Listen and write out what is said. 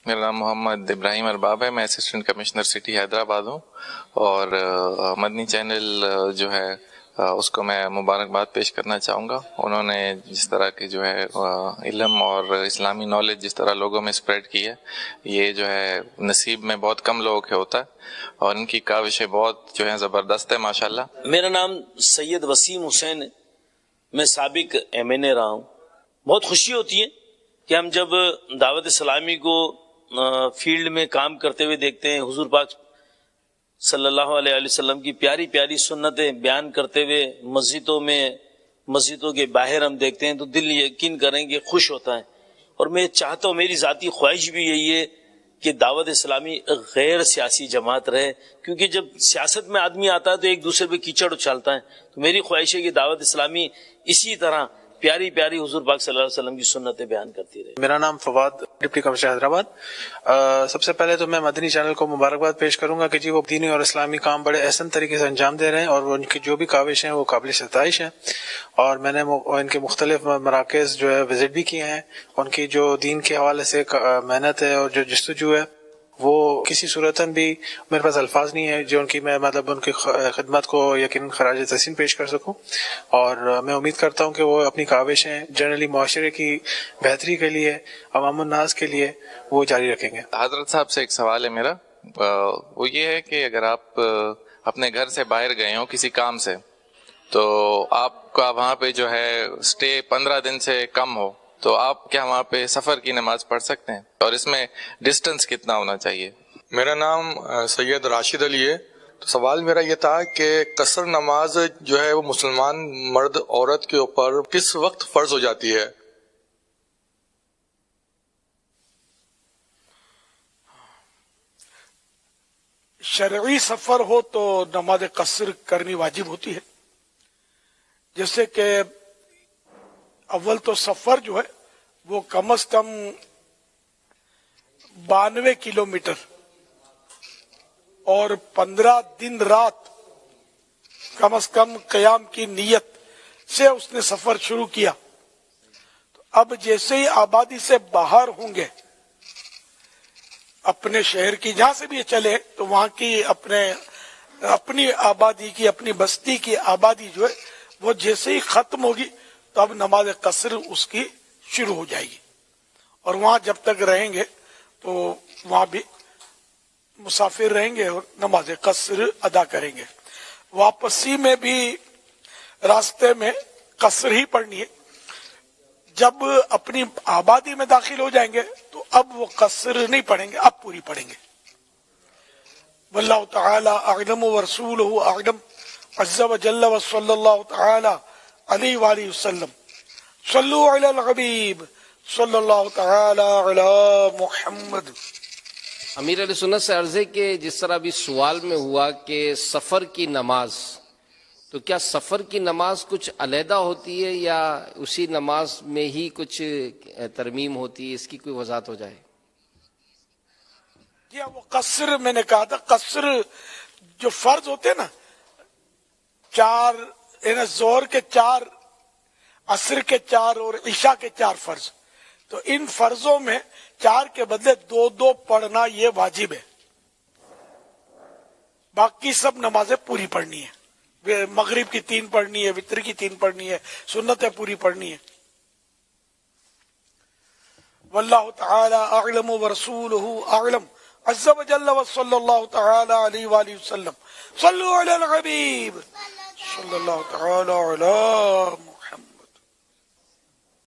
میرا نام محمد ابراہیم ارباب ہے، میں اسسٹنٹ کمشنر سٹی حیدرآباد ہوں، اور مدنی چینل جو ہے اس کو میں مبارکباد پیش کرنا چاہوں گا۔ انہوں نے جس طرح کی جو ہے علم اور اسلامی نالج جس طرح لوگوں میں اسپریڈ کی ہے، یہ جو ہے نصیب میں بہت کم لوگوں کے ہوتا ہے، اور ان کی کاوشیں بہت جو ہے زبردست ہے ماشاءاللہ۔ میرا نام سید وسیم حسین ہے، میں سابق MNA رہا ہوں۔ بہت خوشی ہوتی ہے کہ ہم جب دعوت اسلامی کو فیلڈ میں کام کرتے ہوئے دیکھتے ہیں، حضور پاک صلی اللہ علیہ وسلم کی پیاری پیاری سنتیں بیان کرتے ہوئے مسجدوں کے باہر ہم دیکھتے ہیں، تو دل یقین کریں کہ خوش ہوتا ہے۔ اور میں چاہتا ہوں، میری ذاتی خواہش بھی یہی ہے کہ دعوت اسلامی غیر سیاسی جماعت رہے، کیونکہ جب سیاست میں آدمی آتا ہے تو ایک دوسرے پہ کیچڑ اچھالتا ہے۔ تو میری خواہش ہے کہ دعوت اسلامی اسی طرح پیاری پیاری حضور پاک صلی اللہ علیہ وسلم کی سنتیں بیان کرتی رہے۔ میرا نام فواد، ڈپٹی کمشنر حیدرآباد۔ سب سے پہلے تو میں مدنی چینل کو مبارکباد پیش کروں گا کہ جی وہ دینی اور اسلامی کام بڑے احسن طریقے سے انجام دے رہے ہیں، اور ان کی جو بھی کاوش ہیں وہ قابل ستائش ہیں، اور میں نے ان کے مختلف مراکز جو ہے وزٹ بھی کیے ہیں۔ ان کی جو دین کے حوالے سے محنت ہے اور جو جستجو ہے، وہ کسی صورتاً بھی میرے پاس الفاظ نہیں ہے جو ان کی میں ان کی خدمت کو یقیناً خراج تحسین پیش کر سکوں، اور میں امید کرتا ہوں کہ وہ اپنی کاوشیں جنرلی معاشرے کی بہتری کے لیے، عوام الناس کے لیے وہ جاری رکھیں گے۔ حضرت صاحب سے ایک سوال ہے میرا، وہ یہ ہے کہ اگر آپ اپنے گھر سے باہر گئے ہوں کسی کام سے، تو آپ کا وہاں پہ جو ہے اسٹے 15 دن سے کم ہو، تو آپ کیا وہاں پہ سفر کی نماز پڑھ سکتے ہیں، اور اس میں ڈسٹنس کتنا ہونا چاہیے؟ میرا نام سید راشد علی ہے۔ تو سوال میرا یہ تھا کہ قصر نماز جو ہے وہ مسلمان مرد عورت کے اوپر کس وقت فرض ہو جاتی ہے؟ شرعی سفر ہو تو نماز قصر کرنی واجب ہوتی ہے، جیسے کہ اول تو سفر جو ہے وہ کم از کم 92 کلومیٹر اور 15 دن رات کم از کم قیام کی نیت سے اس نے سفر شروع کیا۔ تو اب جیسے ہی آبادی سے باہر ہوں گے، اپنے شہر کی جہاں سے بھی چلے، تو وہاں کی اپنی آبادی کی، اپنی بستی کی آبادی جو ہے وہ جیسے ہی ختم ہوگی تو اب نماز قصر اس کی شروع ہو جائے گی، اور وہاں جب تک رہیں گے تو وہاں بھی مسافر رہیں گے اور نماز قصر ادا کریں گے۔ واپسی میں بھی راستے میں قصر ہی پڑھنی ہے۔ جب اپنی آبادی میں داخل ہو جائیں گے تو اب وہ قصر نہیں پڑھیں گے، اب پوری پڑھیں گے۔ واللہ تعالی اعلم ورسولہ اعلم عز وجل وصلی اللہ تعالی علیہ وآلہ وسلم۔ صلو علی الحبیب صلی اللہ تعالی علی محمد۔ امیر علیہ سنت سے عرض ہے کہ جس طرح ابھی سوال میں ہوا کہ سفر کی نماز، تو کیا سفر کی نماز کچھ علیحدہ ہوتی ہے یا اسی نماز میں ہی کچھ ترمیم ہوتی ہے؟ اس کی کوئی وضاحت ہو جائے۔ جی وہ قصر میں نے کہا تھا، قصر جو فرض ہوتے نا، چار زہر کے 4، عصر کے 4 اور عشاء کے 4 فرض، تو ان فرضوں میں 4 کے بدلے 2 پڑھنا یہ واجب ہے۔ باقی سب نمازیں پوری پڑھنی ہے، مغرب کی 3 پڑھنی ہے، وتر کی 3 پڑھنی ہے، سنتیں پوری پڑھنی ہے۔ واللہ تعالی اعلم ورسولہ اعلم عز وجل وصلی اللہ تعالی علیہ وآلہ وسلم۔ صلو علی الحبیب صلی اللہ تعالی علی محمد۔